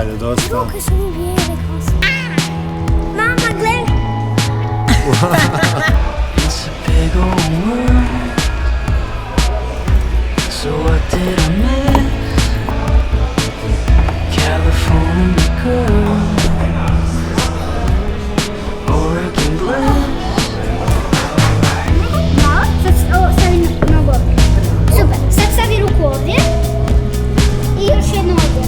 Ajde, dosta. Ruke su mi bijele kao. Mama, gledaj! It's a big old world. So what did I miss? California girl, Oregon bliss. No, sad stavi nogu ovdje. Super, sad stavi ruku ovdje. I još jednu ovdje.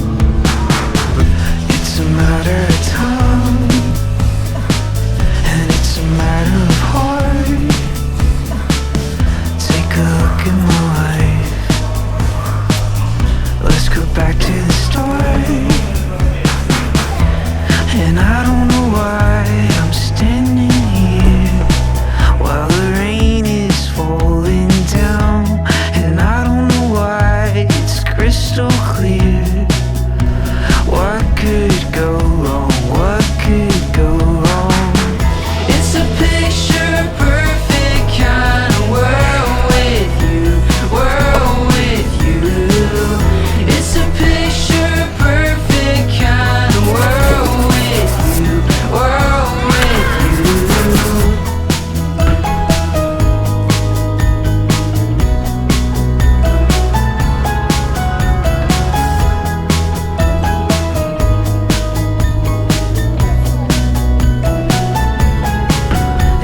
It's a matter of time, and it's a matter of heart. Take a look at my life. Let's go back to the start. And I don't know why I'm standing here while the rain is falling down. And I don't know why it's crystal clear. What could go wrong? What could go wrong? It's a picture perfect kind of world with you, world with you. It's a picture perfect kind of world with you, world with you.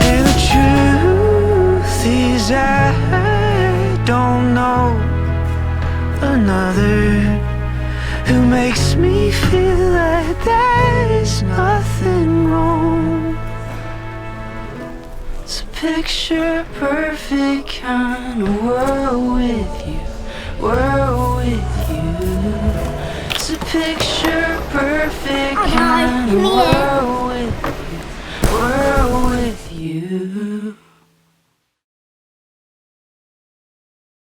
And the truth is I don't know another who makes me feel like there's nothing wrong. It's a picture perfect kind of world with you, world with you. It's a picture perfect kind of world